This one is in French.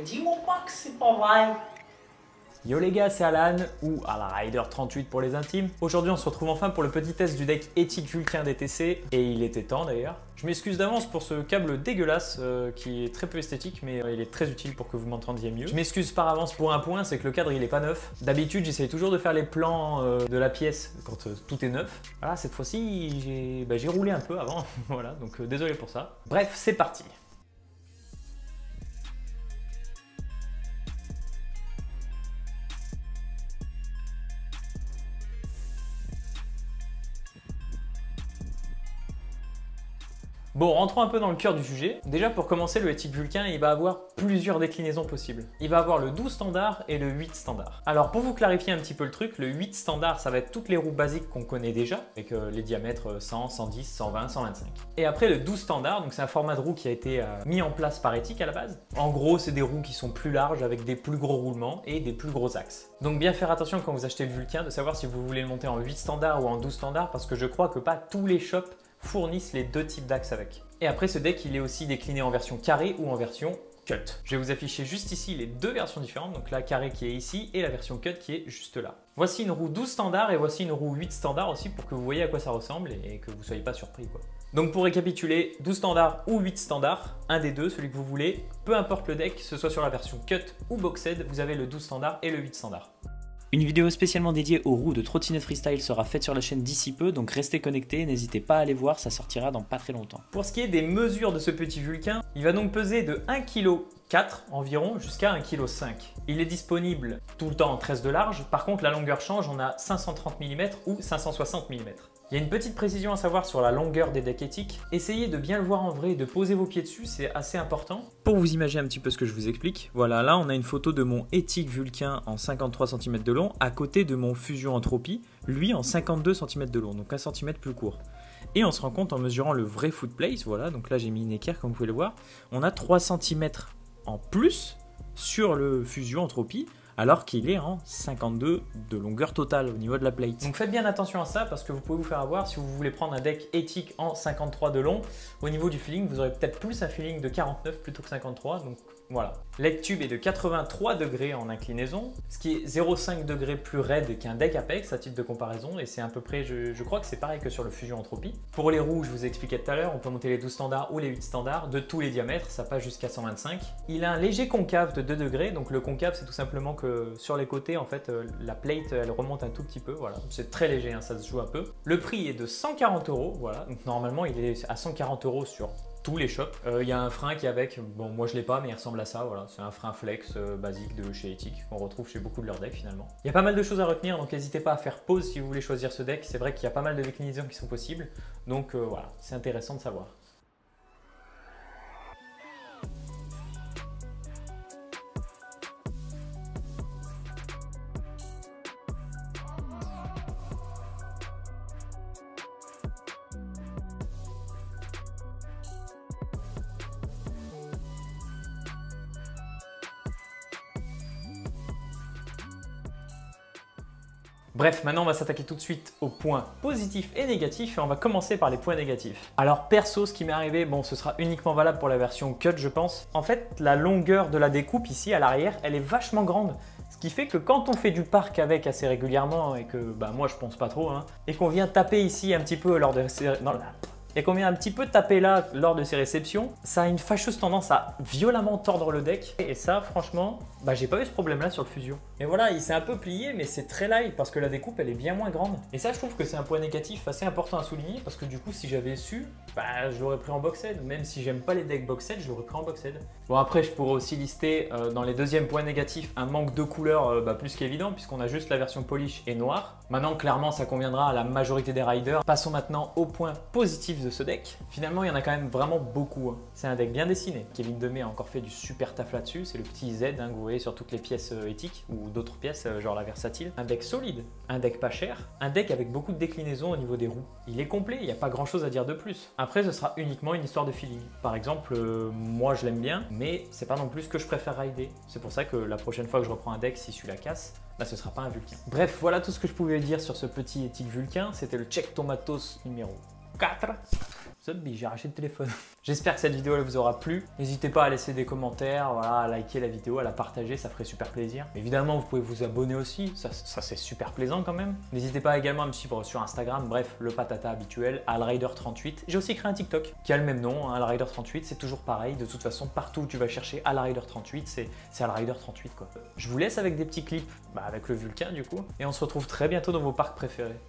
Dis-moi pas que c'est pas vrai. Yo les gars, c'est Alan, ou AlaRider38 pour les intimes. Aujourd'hui, on se retrouve enfin pour le petit test du deck éthique Vulcain DTC, et il était temps d'ailleurs. Je m'excuse d'avance pour ce câble dégueulasse qui est très peu esthétique, mais il est très utile pour que vous m'entendiez mieux. Je m'excuse par avance pour un point, c'est que le cadre il est pas neuf. D'habitude, j'essaye toujours de faire les plans de la pièce quand tout est neuf. Voilà, cette fois-ci, j'ai roulé un peu avant, voilà, donc désolé pour ça. Bref, c'est parti. Bon, rentrons un peu dans le cœur du sujet. Déjà, pour commencer, le éthique Vulcain, il va avoir plusieurs déclinaisons possibles. Il va avoir le 12 standard et le 8 standard. Alors, pour vous clarifier un petit peu le truc, le 8 standard, ça va être toutes les roues basiques qu'on connaît déjà, avec les diamètres 100, 110, 120, 125. Et après, le 12 standard, donc c'est un format de roue qui a été mis en place par éthique à la base. En gros, c'est des roues qui sont plus larges, avec des plus gros roulements et des plus gros axes. Donc, bien faire attention quand vous achetez le Vulcain, de savoir si vous voulez le monter en 8 standard ou en 12 standard, parce que je crois que pas tous les shops fournissent les deux types d'axes avec. Et après, ce deck, il est aussi décliné en version carré ou en version cut. Je vais vous afficher juste ici les deux versions différentes, donc la carré qui est ici et la version cut qui est juste là. Voici une roue 12 standard et voici une roue 8 standard aussi pour que vous voyez à quoi ça ressemble et que vous ne soyez pas surpris, quoi. Donc pour récapituler, 12 standard ou 8 standard, un des deux, celui que vous voulez, peu importe le deck, que ce soit sur la version cut ou boxed, vous avez le 12 standard et le 8 standard. Une vidéo spécialement dédiée aux roues de trottinette freestyle sera faite sur la chaîne d'ici peu, donc restez connectés, n'hésitez pas à aller voir, ça sortira dans pas très longtemps. Pour ce qui est des mesures de ce petit Vulcain, il va donc peser de 1,4 kg environ jusqu'à 1,5 kg. Il est disponible tout le temps en 13 de large, par contre la longueur change, on a 530 mm ou 560 mm. Il y a une petite précision à savoir sur la longueur des decks éthiques. Essayez de bien le voir en vrai et de poser vos pieds dessus, c'est assez important. Pour vous imaginer un petit peu ce que je vous explique, voilà, là on a une photo de mon éthique Vulcain en 53 cm de long à côté de mon Fusion Entropie, lui en 52 cm de long, donc 1 cm plus court. Et on se rend compte en mesurant le vrai footplace, voilà, donc là j'ai mis une équerre comme vous pouvez le voir, on a 3 cm en plus sur le Fusion Entropie, alors qu'il est en 52 de longueur totale au niveau de la plate. Donc faites bien attention à ça parce que vous pouvez vous faire avoir si vous voulez prendre un deck éthique en 53 de long. Au niveau du feeling, vous aurez peut-être plus un feeling de 49 plutôt que 53, donc voilà. Leg tube est de 83 degrés en inclinaison, ce qui est 0,5 degrés plus raide qu'un deck Apex à titre de comparaison, et c'est à peu près, je crois que c'est pareil que sur le Fusion Entropie. Pour les roues, je vous ai expliqué tout à l'heure, on peut monter les 12 standards ou les 8 standards de tous les diamètres, ça passe jusqu'à 125. Il a un léger concave de 2 degrés, donc le concave c'est tout simplement que sur les côtés, en fait, la plate, elle remonte un tout petit peu, voilà. C'est très léger, hein, ça se joue un peu. Le prix est de 140 €, voilà. Donc normalement, il est à 140 € sur tous les shops. Il y a un frein qui est avec, bon, moi je l'ai pas, mais il ressemble à ça, voilà. C'est un frein flex basique de chez Ethic, qu'on retrouve chez beaucoup de leurs decks finalement. Il y a pas mal de choses à retenir, donc n'hésitez pas à faire pause si vous voulez choisir ce deck. C'est vrai qu'il y a pas mal de déclinaisons qui sont possibles, donc voilà, c'est intéressant de savoir. Bref, maintenant on va s'attaquer tout de suite aux points positifs et négatifs et on va commencer par les points négatifs. Alors perso, ce qui m'est arrivé, bon ce sera uniquement valable pour la version cut je pense. En fait, la longueur de la découpe ici à l'arrière, elle est vachement grande. Ce qui fait que quand on fait du parc avec assez régulièrement et que bah, moi je pense pas trop, hein, et qu'on vient taper ici un petit peu lors de et qu'on vient un petit peu taper là lors de ces réceptions, ça a une fâcheuse tendance à violemment tordre le deck. Et ça, franchement, bah, j'ai pas eu ce problème-là sur le Fusion. Et voilà, il s'est un peu plié, mais c'est très light parce que la découpe, elle est bien moins grande. Et ça, je trouve que c'est un point négatif assez important à souligner parce que du coup, si j'avais su, bah, je l'aurais pris en boxed. Même si j'aime pas les decks boxed, je l'aurais pris en boxed. Bon, après, je pourrais aussi lister dans les deuxièmes points négatifs un manque de couleur plus qu'évident puisqu'on a juste la version polish et noire. Maintenant, clairement, ça conviendra à la majorité des riders. Passons maintenant aux points positifs de ce deck. Finalement, il y en a quand même vraiment beaucoup, hein. C'est un deck bien dessiné. Kevin Demey a encore fait du super taf là-dessus. C'est le petit Z hein, que vous voyez sur toutes les pièces éthiques ou d'autres pièces, genre la versatile. Un deck solide, un deck pas cher, un deck avec beaucoup de déclinaisons au niveau des roues. Il est complet, il n'y a pas grand-chose à dire de plus. Après, ce sera uniquement une histoire de feeling. Par exemple, moi je l'aime bien, mais c'est pas non plus ce que je préfère rider. C'est pour ça que la prochaine fois que je reprends un deck, si celui-là casse, bah, ce sera pas un Vulcain. Bref, voilà tout ce que je pouvais dire sur ce petit éthique Vulcain. C'était le Check Tomatos numéro 4. Subby, j'ai arraché le téléphone. J'espère que cette vidéo vous aura plu. N'hésitez pas à laisser des commentaires, voilà, à liker la vidéo, à la partager, ça ferait super plaisir. Évidemment, vous pouvez vous abonner aussi, ça c'est super plaisant quand même. N'hésitez pas également à me suivre sur Instagram, bref, le patata habituel, AlRider38. J'ai aussi créé un TikTok qui a le même nom, hein, AlRider38, c'est toujours pareil. De toute façon, partout où tu vas chercher AlRider38, c'est AlRider38 quoi. Je vous laisse avec des petits clips, avec le Vulcain du coup, et on se retrouve très bientôt dans vos parcs préférés.